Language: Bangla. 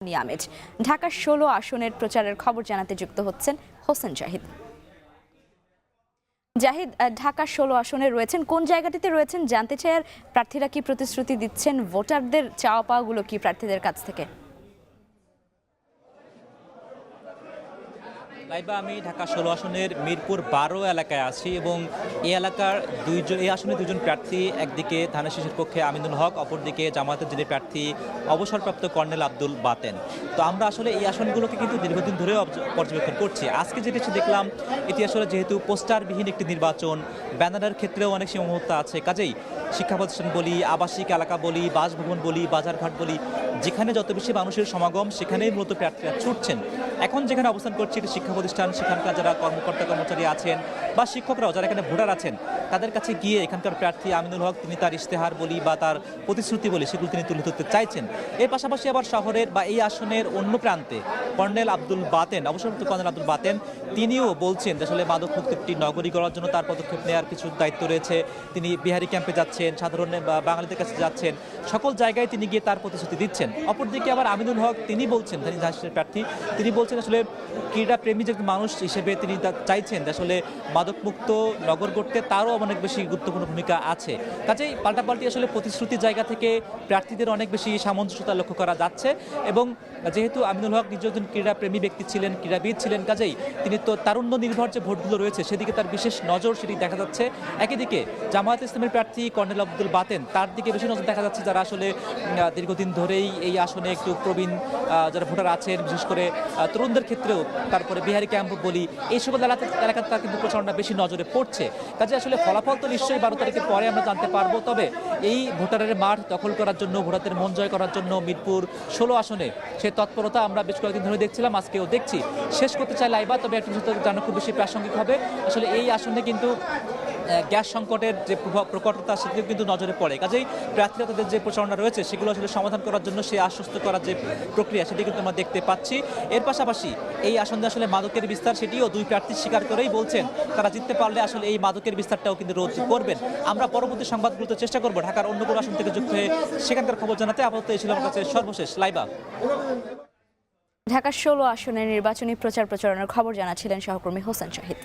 আমেজ ঢাকা ১৬ আসনের প্রচারের খবর জানাতে যুক্ত হচ্ছেন হোসেন জাহিদ। জাহিদ, ঢাকা ১৬ আসনে রয়েছেন, কোন জায়গাটিতে রয়েছেন জানতে চাই, আর প্রার্থীরা কি প্রতিশ্রুতি দিচ্ছেন, ভোটারদের চাওয়া পাওয়াগুলো কি প্রার্থীদের কাছ থেকে? লাইবা, আমি ঢাকা ১৬ আসনের মিরপুর ১২ এলাকায় আছি এবং এই এলাকার এই আসনে দুজন প্রার্থী, একদিকে ধানের শীষের পক্ষে আমিনুল হক, অপরদিকে জামায়াতের যিনি প্রার্থী অবসরপ্রাপ্ত কর্নেল আব্দুল বাতেন। তো আমরা আসলে এই আসনগুলোকে কিন্তু দীর্ঘদিন ধরে পর্যবেক্ষণ করছি। আজকে যেটি দেখলাম, এটি আসলে যেহেতু পোস্টারবিহীন একটি নির্বাচন, ব্যানারের ক্ষেত্রেও অনেক সীমাবদ্ধতা আছে, কাজেই শিক্ষা প্রতিষ্ঠান বলি, আবাসিক এলাকা বলি, বাসভবন বলি, বাজারঘাট বলি, যেখানে যত বেশি মানুষের সমাগম সেখানেই মূলত প্রার্থীরা ছুটছেন। এখন যেখানে অবস্থান করছি এটি শিক্ষা প্রতিষ্ঠান, সেখানকার যারা কর্মকর্তা কর্মচারী আছেন বা শিক্ষকরাও যারা এখানে ভোটার আছেন, তাদের কাছে গিয়ে এখানকার প্রার্থী আমিনুল হক তিনি তার ইশতেহার বলি বা তার প্রতিশ্রুতি বলি সেগুলো তিনি তুলে ধরতে চাইছেন। এর পাশাপাশি আবার শহরের বা এই আসনের অন্য প্রান্তে কর্নেল আব্দুল বাতেন, অবসরপ্রাপ্ত কর্নেল আব্দুল বাতেন, তিনিও বলছেন যে আসলে মাদকমুক্ত একটি নগরী গড়ার জন্য তার পদক্ষেপ নেওয়ার কিছু দায়িত্ব রয়েছে। তিনি বিহারি ক্যাম্পে যাচ্ছেন, সাধারণ বাঙালিদের কাছে যাচ্ছেন, সকল জায়গায় তিনি গিয়ে তার প্রতিশ্রুতি দিচ্ছেন। অপরদিকে আবার আমিনুল হক তিনি বলছেন, ধানের প্রার্থী, তিনি বলছেন আসলে ক্রীড়া প্রেমী যে মানুষ হিসেবে তিনি চাইছেন যে আসলে মাদকমুক্ত নগর গড়তে তারও অনেক বেশি গুরুত্বপূর্ণ ভূমিকা আছে। কাজেই পাল্টাপাল্টি আসলে প্রতিশ্রুতির জায়গা থেকে প্রার্থীদের অনেক বেশি সামঞ্জস্যতা লক্ষ্য করা যাচ্ছে। এবং যেহেতু আমিনুল হক নিজে একজন ক্রীড়াপ্রেমী ব্যক্তি ছিলেন, ক্রীড়াবিদ ছিলেন, কাজেই তিনি তো তারুণ্য নির্ভর যে ভোটগুলো রয়েছে সেদিকে তার বিশেষ নজর সেটি দেখা যাচ্ছে। একইদিকে জামায়াত ইসলামের প্রার্থী কর্নেল আব্দুল বাতেন, তার দিকে বেশি নজর দেখা যাচ্ছে, যারা আসলে দীর্ঘদিন ধরেই এই আসনে একটু প্রবীণ যারা ভোটার আছেন, বিশেষ করে তরুণদের ক্ষেত্রেও, তারপরে বিহারি ক্যাম্প বলি, এই সকল এলাকাতে তার কিন্তু প্রচারণা বেশি নজরে পড়ছে। কাজে আসলে ফলাফল তো নিশ্চয়ই ১২ তারিখের পরে আমরা জানতে পারবো। তবে এই ভোটারের মাঠ দখল করার জন্য, ভোটারদের মন জয় করার জন্য মিরপুর ১৬ আসনে সেই তৎপরতা আমরা বেশ কয়েকদিন ধরে দেখছিলাম, আজকেও দেখছি। শেষ করতে চাই লাইবা, তবে একটা বিষয় জানা খুব বেশি প্রাসঙ্গিক হবে। আসলে এই আসনে কিন্তু গ্যাস সংকটের যে প্রকটতা সেটিও কিন্তু নজরে পড়ে। কাজেই প্রার্থীরা তাদের যে প্রচারণা রয়েছে সেগুলো আসলে সমাধান করার জন্য সেই আশ্বস্ত করার যে প্রক্রিয়া সেটি কিন্তু আমরা দেখতে পাচ্ছি। এর পাশাপাশি এই আসনে আসলে মাদকের বিস্তার সেটিও দুই প্রার্থী স্বীকার করেই বলছেন তারা জিততে পারলে আসলে এই মাদকের বিস্তারটাও কিন্তু রোধ করবেন। আমরা পরবর্তী সংবাদগুলোতে চেষ্টা করবো ঢাকার অন্য কোনো আসন থেকে যুক্ত হয়ে সেখানকার খবর জানাতে। আপাতত এই ছিল আমার কাছে সর্বশেষ লাইবা। ঢাকা ১৬ আসনের নির্বাচনী প্রচারণার খবর জানাচ্ছিলেন সহকর্মী হোসেন জাহিদ।